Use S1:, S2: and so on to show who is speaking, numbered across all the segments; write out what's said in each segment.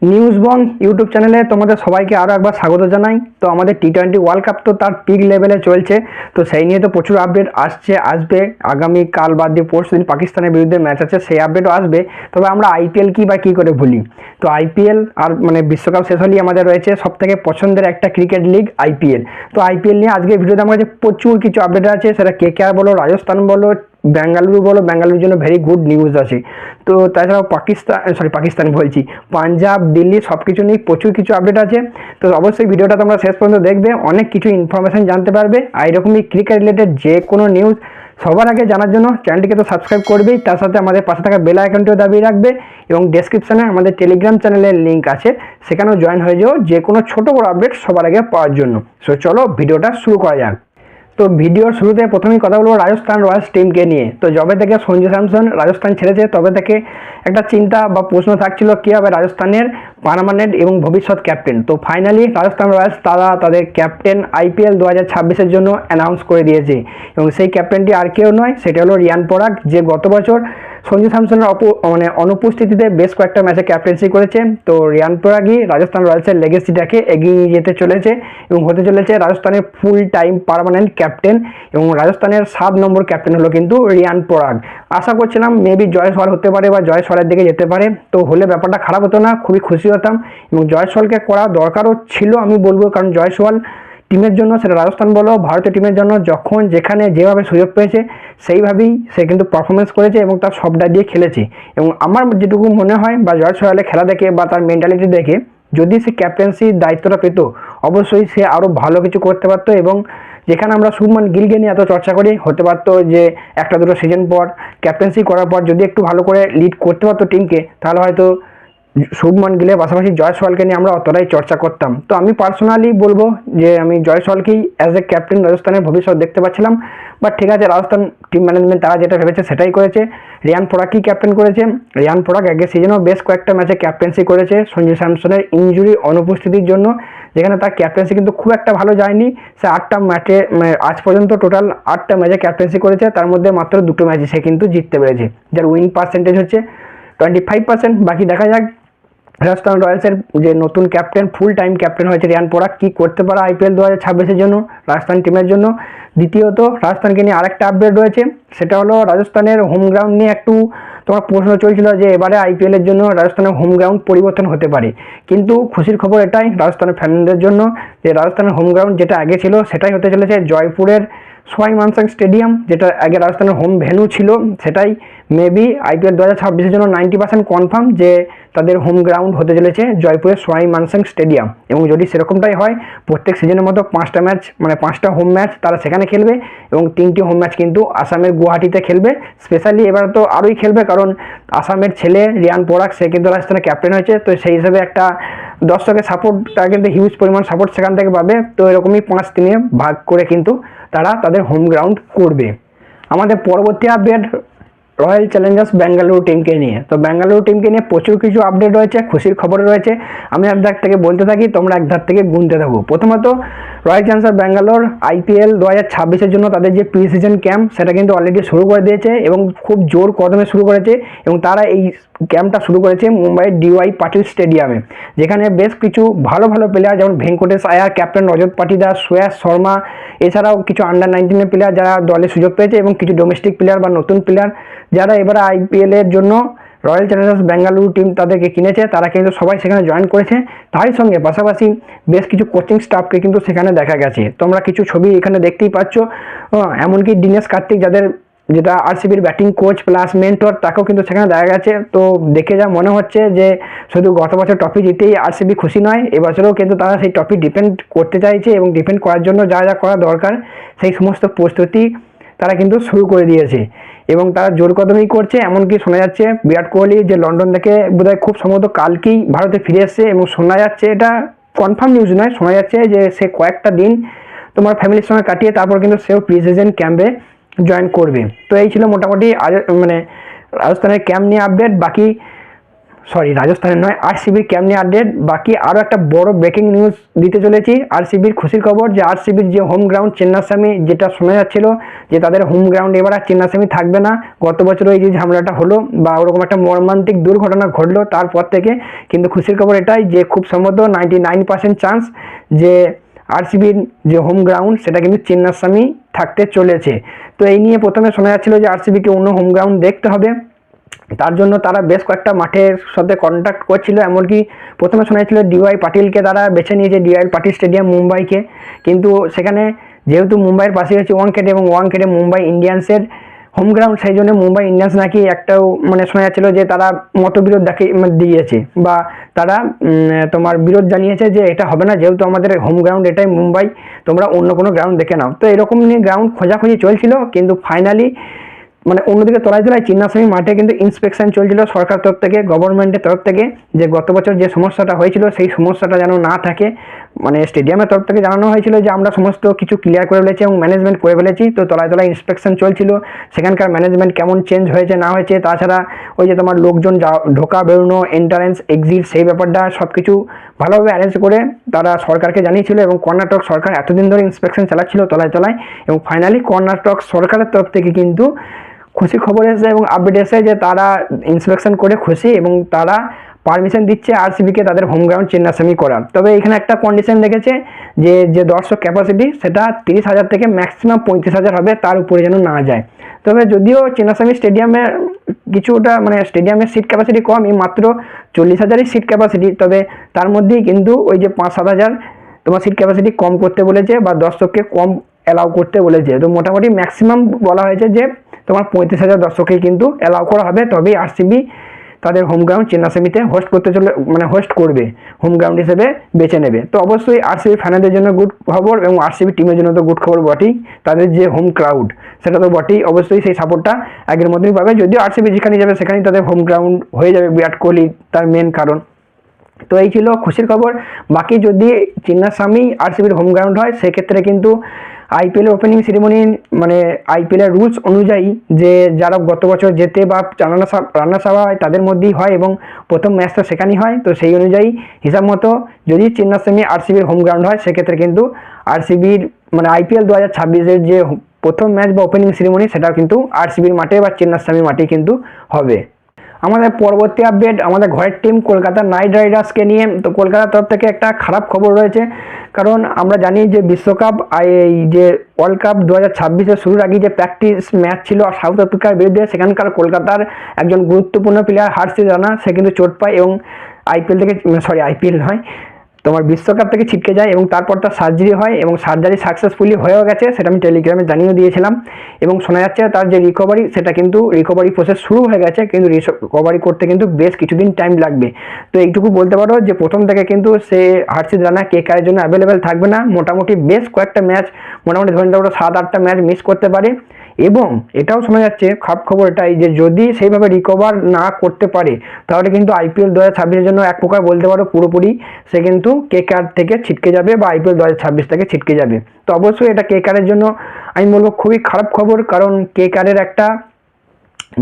S1: নিউজবং YouTube চ্যানেলে তোমাদের সবাইকে আরও একবার স্বাগত জানাই। তো আমাদের টি-20 ওয়ার্ল্ড কাপ তো তার পিক লেভেলে চলছে, তো সেই নিয়ে তো প্রচুর আপডেট আসবে। আগামী কাল বাদ দিয়ে পরশু দিন পাকিস্তানের বিরুদ্ধে ম্যাচ আছে, সেই আপডেটও আসবে। তবে আমরা আইপিএল কী করে ভুলি। তো আইপিএল আর বিশ্বকাপ শেষ হলেই আমাদের রয়েছে সবথেকে পছন্দের একটা ক্রিকেট লিগ আইপিএল। তো আইপিএল নিয়ে আজকে ভিডিওতে আমার কাছে প্রচুর কিছু আপডেট আছে, সেটা কেকেআর বলো, রাজস্থান বলো, বেঙ্গালুরু বলো, বেঙ্গালুরুর জন্য ভেরি গুড নিউজ আছে। তো তাছাড়াও পাকিস্তান বলছি, পাঞ্জাব, দিল্লি সব কিছু নিয়ে প্রচুর কিছু আপডেট আছে। তো অবশ্যই ভিডিওটা তোমরা শেষ পর্যন্ত দেখবে, অনেক কিছু ইনফরমেশান জানতে পারবে। আর এরকমই ক্রিকেট রিলেটেড যে কোনো নিউজ সবার আগে জানার জন্য চ্যানেলটিকে তো সাবস্ক্রাইব করবেই, তার সাথে আমাদের পাশে থাকা বেল আইকনটিও দাবিয়ে রাখবে। এবং ডেসক্রিপশানে আমাদের টেলিগ্রাম চ্যানেলের লিঙ্ক আছে, সেখানেও জয়েন হয়ে যাও যে কোনো ছোটো বড়ো আপডেট সবার আগে পাওয়ার জন্য। সো চলো ভিডিওটা শুরু করা যাক। তো ভিডিওর শুরুতে প্রথমেই কথা বলবো রাজস্থান রয়্যালস টিমকে নিয়ে। তো যবে থেকে সঞ্জু স্যামসন রাজস্থান ছেড়েছে তবে থেকে একটা চিন্তা বা প্রশ্ন থাকছিল কী হবে রাজস্থানের পার্মানেন্ট এবং ভবিষ্যৎ ক্যাপ্টেন। তো ফাইনালি রাজস্থান রয়্যালস তারা তাদের ক্যাপ্টেন আইপিএল 2026-এর জন্য অ্যানাউন্স করে দিয়েছে। এবং সেই ক্যাপ্টেনটি আর কেউ নয়, সেটা হলো রিয়ান পরাগ, যে গত বছর সঞ্জু স্যামসনের অনুপস্থিতিতে বেশ কয়েকটা ম্যাচে ক্যাপ্টেন্সি করেছে। তো রিয়ান পরাগই রাজস্থান রয়্যালসের লেগেসিটাকে এগিয়ে নিয়ে যেতে চলেছে এবং হতে চলেছে রাজস্থানের ফুল টাইম পার্মানেন্ট ক্যাপ্টেন। এবং রাজস্থানের 7 নম্বর ক্যাপ্টেন হলো কিন্তু রিয়ান পরাগ। আশা করছিলাম মেবি জয়সওয়াল হতে পারে বা জয়সওয়ালের দিকে যেতে পারে, তো হলে ব্যাপারটা খারাপ হতো না, খুবই খুশি হতাম। এবং জয়সওয়ালকে করা দরকারও ছিল আমি বলবো, কারণ জয়সওয়াল টিমের জন্য, সেটা রাজস্থান বলো ভারতীয় টিমের জন্য, যখন যেখানে যেভাবে সুযোগ পেয়েছে সেইভাবেই সে কিন্তু পারফরমেন্স করেছে এবং তার সবটা দিয়ে খেলেছে। এবং আমার যেটুকু মনে হয় বা জয়সওয়ালের খেলা দেখে বা তার মেন্টালিটি দেখে, যদি সে ক্যাপ্টেন্সির দায়িত্বটা পেত অবশ্যই সে আরও ভালো কিছু করতে পারতো। এবং যেখানে আমরা শুভমান গিলকে নিয়ে এত চর্চা করি, হতে পারতো যে একটা দুটো সিজন পর ক্যাপ্টেন্সি করার পর যদি একটু ভালো করে লিড করতে পারতো টিমকে, তাহলে হয়তো শুভমান গিলের পাশাপাশি জয়সওয়ালকে নিয়ে আমরা অতটাই চর্চা করতাম। তো আমি পার্সোনালি বলবো যে আমি জয়সওয়ালকেই অ্যাজ এ ক্যাপ্টেন রাজস্থানের ভবিষ্যৎ দেখতে পাচ্ছিলাম। বাট ঠিক আছে, রাজস্থান টিম ম্যানেজমেন্ট তারা যেটা ভেবেছে সেটাই করেছে। রিয়ান পরাগকেই ক্যাপ্টেন করেছে। রিয়ান পরাগ আগের সিজনেও বেশ কয়েকটা ম্যাচে ক্যাপ্টেন্সি করেছে সঞ্জু স্যামসনের ইনজুরি অনুপস্থিতির জন্য, যেখানে তার ক্যাপ্টেন্সি কিন্তু খুব একটা ভালো যায়নি। সে 8টা ম্যাচে আজ পর্যন্ত টোটাল 8টা ম্যাচে ক্যাপ্টেন্সি করেছে, তার মধ্যে মাত্র 2টো ম্যাচে সে কিন্তু জিততে পেরেছে, যার উইন পার্সেন্টেজ হচ্ছে 25%। বাকি দেখা যাক রাজস্থান রয়্যালসের যে নতুন ক্যাপ্টেন, ফুল টাইম ক্যাপ্টেন হয়েছে রিয়ান পরাগ, কী করতে পারে আইপিএল 2026-এর জন্য রাজস্থান টিমের জন্য। দ্বিতীয়ত রাজস্থানকে নিয়ে আরেকটা আপডেট রয়েছে, সেটা হলো রাজস্থানের হোম গ্রাউন্ড নিয়ে একটু তোমার প্রশ্ন চলছিল যে এবারে আইপিএলের জন্য রাজস্থানের হোম গ্রাউন্ড পরিবর্তন হতে পারে। কিন্তু খুশির খবর এটাই রাজস্থানের ফ্যানদের জন্য যে রাজস্থানের হোম গ্রাউন্ড যেটা আগে ছিল সেটাই হতে চলেছে জয়পুরের সোয়াই মানসিং স্টেডিয়াম, যেটা আগে রাজস্থানের হোম ভেন্যু ছিল। সেটাই মেবি আইপিএল 2026-এর জন্য 90% কনফার্ম যে তাদের হোম গ্রাউন্ড হতে চলেছে জয়পুরের সোয়াই মানসিং স্টেডিয়াম। এবং যদি সেরকমটাই হয়, প্রত্যেক সিজনের মতো 5টা ম্যাচ 5টা হোম ম্যাচ তারা সেখানে খেলবে এবং 3টি হোম ম্যাচ কিন্তু আসামের গুয়াহাটিতে খেলবে। স্পেশালি এবার তো আরোই খেলবে, কারণ আসামের ছেলে রিয়ান পরাগ সে কিন্তু রাজস্থানের ক্যাপ্টেন হয়েছে। তো সেই হিসেবে একটা দর্শকের সাপোর্ট, তারা কিন্তু হিউজ পরিমাণ সাপোর্ট সেখান থেকে পাবে। তো এরকমই 5 দিনে ভাগ করে কিন্তু তারা তাদের হোম গ্রাউন্ড করবে। আমাদের পরবর্তী আপডেট রয়্যাল চ্যালেঞ্জার্স বেঙ্গালুরু টিমকে নিয়ে। তো বেঙ্গালুরু টিমকে নিয়ে প্রচুর কিছু আপডেট রয়েছে, খুশির খবর রয়েছে। আমি এক ধার থেকে বলতে থাকি, তোমরা এক ধার থেকে গুনতে থাকো। প্রথমত রয়্যাল চ্যালেঞ্জার্স ব্যাঙ্গালোর আইপিএল 2026-এর জন্য তাদের যে প্রি সিজন ক্যাম্প সেটা কিন্তু অলরেডি শুরু করে দিয়েছে এবং খুব জোর কদমে শুরু করেছে। এবং তারা এই ক্যাম্পটা শুরু করেছে মুম্বাইয়ের ডিওয়াই পাটিল স্টেডিয়ামে, যেখানে বেশ কিছু ভালো প্লেয়ার যেমন ভেঙ্কটেশ আয়ার, ক্যাপ্টেন রজত পাটিদার, শ্রেয়াস শর্মা, এছাড়াও কিছু আন্ডার 19-এর প্লেয়ার যারা দলে সুযোগ পেয়েছে এবং কিছু ডোমেস্টিক প্লেয়ার বা নতুন প্লেয়ার যারা এবারে আইপিএলের জন্য রয়্যাল চ্যালেঞ্জার্স বেঙ্গালুরু টিম তাদেরকে কিনেছে, তারা কিন্তু সবাই সেখানে জয়েন করেছে। তারই সঙ্গে পাশাপাশি বেশ কিছু কোচিং স্টাফকে কিন্তু সেখানে দেখা গেছে। তোমরা কিছু ছবি এখানে দেখতেই পাচ্ছ, এমনকি দীনেশ কার্তিক যেটা আরসিবির ব্যাটিং কোচ প্লাস মেন্টর, তাকেও কিন্তু সেখানে দেখা গেছে। তো দেখে যা মনে হচ্ছে যে শুধু গত বছর ট্রফি জিতেই আরসিবি খুশি নয়, এবছরেও কিন্তু তারা সেই ট্রফি ডিফেন্ড করতে চাইছে এবং ডিফেন্ড করার জন্য যা করা দরকার সেই সমস্ত প্রস্তুতি তারা কিন্তু শুরু করে দিয়েছে এবং তারা জোর কদমেই করছে। এমনকি শোনা যাচ্ছে বিরাট কোহলি যে লন্ডন থেকে বোধহয় খুব সম্ভবত কালকেই ভারতে ফিরে এসছে এবং শোনা যাচ্ছে, এটা কনফার্ম নিউজ নয়, শোনা যাচ্ছে যে সে কয়েকটা দিন তোমার ফ্যামিলির সঙ্গে কাটিয়ে তারপর কিন্তু সেও প্রি সিজন ক্যাম্পে জয়েন করবে। তো এই ছিল মোটামুটি রাজস্থানের ক্যাম্প নিয়ে আপডেট। বাকি রাজস্থানের নয়, আরসিবির ক্যাম্প নিয়ে আপডেট। বাকি আরও একটা বড় ব্রেকিং নিউজ দিতে চলেছি। আরসিবির খুশির খবর যে আরসিবির যে হোম গ্রাউন্ড চেন্নাস্বামী, যেটা শোনা যাচ্ছিল যে তাদের হোম গ্রাউন্ড এবার আর চেন্নাস্বামী থাকবে না। গত বছর ওই যে ঝামেলাটা হলো বা ওরকম একটা মর্মান্তিক দুর্ঘটনা ঘটলো, তারপর থেকে কিন্তু খুশির খবর এটাই যে খুব সম্ভবত 99% চান্স যে আরসিবির যে হোম গ্রাউন্ড সেটা কিন্তু চেন্নাস্বামী থাকতে চলেছে। তো এই নিয়ে প্রথমে শোনা যাচ্ছিল যে আরসিবিকে অন্য হোম গ্রাউন্ড দেখতে হবে, তার জন্য তারা বেশ কয়েকটা মাঠের সাথে কন্ট্যাক্ট করছিল। এমনকি প্রথমে শোনা যাচ্ছিল ডিওয়াই পাটিলকে তারা বেছে নিয়েছে, ডিওয়াই পাটিল স্টেডিয়াম মুম্বাইকে। কিন্তু সেখানে যেহেতু মুম্বাইয়ের পাশে হচ্ছে ওয়াংখেড়ে এবং ওয়াংখেড়ে মুম্বাই ইন্ডিয়ান্সের হোম গ্রাউন্ড, সেই জন্য মুম্বাই ইন্ডিয়ান্স নাকি একটাও শোনা যাচ্ছিল যে তারা মতবিরোধ দিয়েছে বা তারা তোমার বিরোধ জানিয়েছে যে এটা হবে না, যেহেতু আমাদের হোম গ্রাউন্ড এটাই মুম্বাই, তোমরা অন্য কোনো গ্রাউন্ড দেখে নাও। তো এরকম নিয়ে গ্রাউন্ড খোঁজাখুঁজি চলছিল, কিন্তু ফাইনালি অন্যদিকে তলায় চেন্নাস্বামী মাঠে কিন্তু ইন্সপেকশন চলছিল সরকার তরফ থেকে, গভর্নমেন্টের তরফ থেকে, যে গত বছর যে সমস্যাটা হয়েছিল সেই সমস্যাটা যেন না থাকে। স্টেডিয়ামের তরফ থেকে জানানো হয়েছিল যে আমরা সমস্ত কিছু ক্লিয়ার করে ফেলেছি এবং ম্যানেজমেন্ট করে ফেলেছি। তো তলায় ইন্সপেকশন চলছিল, সেখানকার ম্যানেজমেন্ট কেমন চেঞ্জ হয়েছে না হয়েছে, তাছাড়া ওই যে তোমার লোকজন ঢোকা বেরোনো, এন্ট্রান্স এক্সিট, সেই ব্যাপারটা সব কিছু ভালোভাবে অ্যারেঞ্জ করে তারা সরকারকে জানিয়েছিল। এবং কর্ণাটক সরকার এতদিন ধরে ইন্সপেকশন চালাচ্ছিল তলায় এবং ফাইনালি কর্ণাটক সরকারের তরফ থেকে কিন্তু খুশি খবর এসেছে এবং আপডেট এসেছে যে তারা ইন্সপেকশন করে খুশি এবং তারা পারমিশন দিচ্ছে আরসিবিকে তাদের হোম গ্রাউন্ড চেন্নাস্বামী করার। তবে এখানে একটা কন্ডিশন রেখেছে যে দর্শক ক্যাপাসিটি সেটা 30,000 থেকে ম্যাক্সিমাম 35,000 হবে, তার উপরে যেন না যায়। তবে যদিও চেন্নাস্বামী স্টেডিয়ামের কিছুটা স্টেডিয়ামের সিট ক্যাপাসিটি কম, মাত্র 40,000-ই সিট ক্যাপাসিটি, তবে তার মধ্যেই কিন্তু ওই যে 5-7,000 তোমার সিট ক্যাপাসিটি কম করতে বলেছে বা দর্শককে কম অ্যালাউ করতে বলেছে। তো মোটামুটি ম্যাক্সিমাম বলা হয়েছে যে তোমার 35,000 দর্শককে কিন্তু অ্যালাউ করা হবে, তবেই আরসিবি তাদের হোম গ্রাউন্ড চেন্নাস্বামীতে হোস্ট করতে হোস্ট করবে, হোম গ্রাউন্ড হিসেবে বেছে নেবে। তো অবশ্যই আরসিবি ফ্যানদের জন্য গুড খবর এবং আরসিবি টিমের জন্য তো গুড খবর বটেই, তাদের যে হোম ক্রাউড সেটা তো বটেই, অবশ্যই সেই সাপোর্টটা আগের মতোই পাবে। যদিও আরসিবি যেখানে যাবে সেখানেই তাদের হোম গ্রাউন্ড হয়ে যাবে, বিরাট কোহলি তার মেন কারণ। তো এই ছিল খুশির খবর। বাকি যদি চেন্নাস্বামী আরসিবির হোম গ্রাউন্ড হয় সেক্ষেত্রে কিন্তু আইপিএলের ওপেনিং সেরিমনি আইপিএলের রুলস অনুযায়ী যে যারা গত বছর জেতে বা রানার্স আপ হয় তাদের মধ্যেই হয় এবং প্রথম ম্যাচটা সেখানেই হয়। তো সেই অনুযায়ী হিসাব মতো যদি চেন্নাস্বামী আরসিবির হোম গ্রাউন্ড হয় সেক্ষেত্রে কিন্তু আরসিবির আইপিএল 2026-এর যে প্রথম ম্যাচ বা ওপেনিং সেরিমনি সেটাও কিন্তু আরসিবির মাঠে বা চেন্নাস্বামী মাঠে কিন্তু হবে। আমাদের পরবর্তী আপডেট আমাদের ঘরের টিম কলকাতা নাইট রাইডার্সকে নিয়ে। তো কলকাতার তরফ থেকে একটা খারাপ খবর রয়েছে, কারণ আমরা জানি যে বিশ্বকাপ এই যে ওয়ার্ল্ড কাপ 2026-এর শুরুর আগে যে প্র্যাকটিস ম্যাচ ছিল সাউথ আফ্রিকার বিরুদ্ধে, সেখানকার কলকাতার একজন গুরুত্বপূর্ণ প্লেয়ার হার্ষিত রানা সে কিন্তু চোট পায় এবং আইপিএল নয় তোমার বিশ্বকাপ থেকে ছিটকে যায় এবং তারপর তার সার্জারি হয় এবং সার্জারি সাকসেসফুলি হয়েও গেছে, সেটা আমি টেলিগ্রামে জানিয়ে দিয়েছিলাম। এবং শোনা যাচ্ছে তার যে রিকভারি সেটা কিন্তু রিকভারি প্রসেস শুরু হয়ে গেছে, কিন্তু রিকভারি করতে কিন্তু বেশ কিছুদিন টাইম লাগবে। তো এইটুকু বলতে পারো যে প্রথম থেকে কিন্তু সে হার্ষিত রানা কেকেআরের জন্য অ্যাভেলেবেল থাকবে না, মোটামুটি বেশ কয়েকটা ম্যাচ মোটামুটি ধরে নিতে পারো 7-8টা ম্যাচ মিস করতে পারে। এবং এটাও শোনা যাচ্ছে খারাপ খবর এটাই যে যদি সেইভাবে রিকভার না করতে পারে তাহলে কিন্তু আইপিএল 2026-এর জন্য এক প্রকার বলতে পারো পুরোপুরি সে কিন্তু কেকেআর থেকে ছিটকে যাবে বা আইপিএল 2026 থেকে ছিটকে যাবে। তো অবশ্যই এটা কেকেআরের জন্য আমি বলবো খুবই খারাপ খবর, কারণ কেকেআরের একটা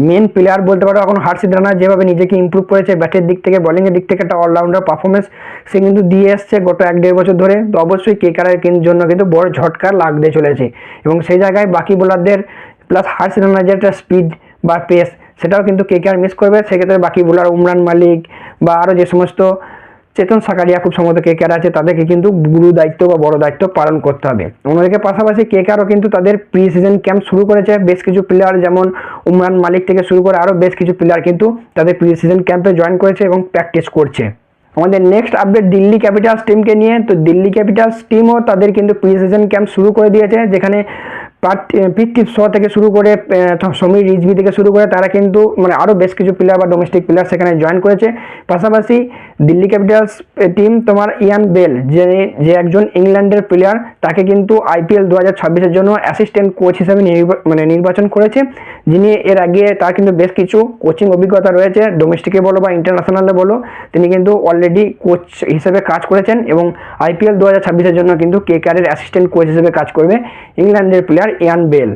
S1: মেন প্লেয়ার বলতে পারো এখন হার্ষিত রানা যেভাবে নিজেকে ইমপ্রুভ করেছে ব্যাটের দিক থেকে, বলিংয়ের দিক থেকে একটা অলরাউন্ডার পারফরমেন্স সে কিন্তু দিয়ে এসছে গত 1-1.5 বছর ধরে। তো অবশ্যই কেকেআরের জন্য কিন্তু বড় ঝটকা লাগতে চলেছে এবং সেই জায়গায় বাকি বোলারদের প্লাস হার্ষিত রানার যে একটা স্পিড বা পেস সেটাও কিন্তু কেকেআর মিস করবে। সেক্ষেত্রে বাকি বোলার উমরান মালিক বা আরও যে সমস্ত চেতন সাকারিয়া খুব সম্ভবত কেকেআর আছে তাদেরকে কিন্তু গুরু দায়িত্ব বা বড় দায়িত্ব পালন করতে হবে। অন্যদিকে পাশাপাশি কেকেআরও কিন্তু তাদের প্রি সিজন ক্যাম্প শুরু করেছে, বেশ কিছু প্লেয়ার যেমন উমরান মালিক থেকে শুরু করে আরও বেশ কিছু প্লেয়ার কিন্তু তাদের প্রি সিজন ক্যাম্পে জয়েন করেছে এবং প্র্যাকটিস করছে। আমাদের নেক্সট আপডেট দিল্লি ক্যাপিটালস টিমকে নিয়ে। তো দিল্লি ক্যাপিটালস টিমও তাদের কিন্তু প্রি সিজন ক্যাম্প শুরু করে দিয়েছে, যেখানে পৃথ্বী শ থেকে শুরু করে সমীর রিজভি থেকে শুরু করে তারা কিন্তু আরও বেশ কিছু প্লেয়ার বা ডোমেস্টিক প্লেয়ার সেখানে জয়েন করেছে। পাশাপাশি দিল্লি ক্যাপিটালস টিম তোমার ইয়ান বেল যে একজন ইংল্যান্ডের প্লেয়ার তাকে কিন্তু আইপিএল 2026-এর জন্য অ্যাসিস্ট্যান্ট কোচ হিসেবে নির্বাচন করেছে, যিনি এর আগে তার কিন্তু বেশ কিছু কোচিং অভিজ্ঞতা রয়েছে, ডোমেস্টিকে বলো বা ইন্টারন্যাশনালে বলো তিনি কিন্তু অলরেডি কোচ হিসেবে কাজ করেছেন এবং আইপিএল 2026-এর জন্য কিন্তু কেকেআরের অ্যাসিস্ট্যান্ট কোচ হিসেবে কাজ করবে ইংল্যান্ডের প্লেয়ার ইয়ান বেল।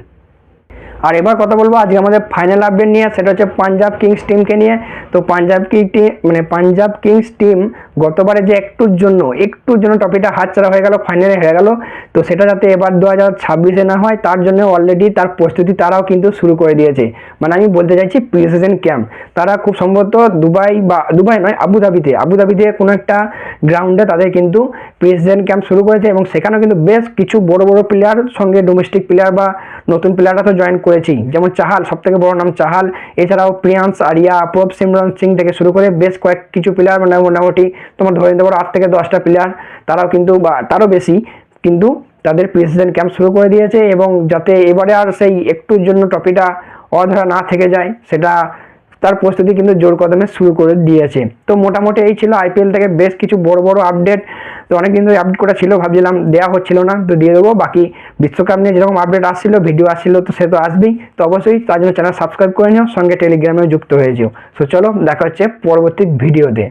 S1: আর এবার কথা বলবো আজকে আমাদের ফাইনাল আপডেট নিয়ে, সেটা হচ্ছে পাঞ্জাব কিংস টিমকে নিয়ে। তো পাঞ্জাব কিংস টিম গতবারে যে একটুর জন্য ট্রফিটা হাতছাড়া হয়ে গেল, ফাইনালে হেরে গেল, তো সেটা যাতে এবার 2026-এ না হয় তার জন্য অলরেডি তার প্রস্তুতি তারাও কিন্তু শুরু করে দিয়েছে। মানে আমি বলতে চাইছি প্রি সিজন ক্যাম্প। তারা খুব সম্ভবত দুবাই নয়, আবুধাবিতে কোনো একটা গ্রাউন্ডে তাদের কিন্তু প্রি সিজন ক্যাম্প শুরু করেছে, এবং সেখানেও কিন্তু বেশ কিছু বড় প্লেয়ার সঙ্গে ডোমেস্টিক প্লেয়ার বা নতুন প্লেয়াররা তো জয়েন করেছি, যেমন চাহাল, সব থেকে বড় নাম চাহাল, এছাড়াও প্রিয়াংশ আরিয়া, প্রভ সিমরন সিং থেকে শুরু করে বেশ কিছু প্লেয়ার, মানে মোটামুটি তোমার ধরে নিতে পারো 8 থেকে 10টা প্লেয়ার, তারাও কিন্তু বা তারও বেশি কিন্তু তাদের প্রি সিজন ক্যাম্প শুরু করে দিয়েছে। এবং যাতে এবারে আর সেই একটুর জন্য ট্রফিটা অধরা না থেকে যায়, সেটা তার প্রস্তুতি কিন্তু জোর কদমে শুরু করে দিয়েছে। তো মোটামুটি এই ছিল আইপিএল থেকে বেশ কিছু বড় আপডেট। তো অনেকদিন ধরে আপডেট করা ছিল, ভাবছিলাম দেওয়া হচ্ছিল না, তো দিয়ে দেবো। বাকি বিশ্বকাপ নিয়ে যেরকম আপডেট আসছিল, ভিডিও আসছিল, তো সে তো আসবেই। তো অবশ্যই তার জন্য চ্যানেল সাবস্ক্রাইব করে নিও, সঙ্গে টেলিগ্রামেও যুক্ত হয়ে যেও। তো চলো দেখা হচ্ছে পরবর্তী ভিডিওতে।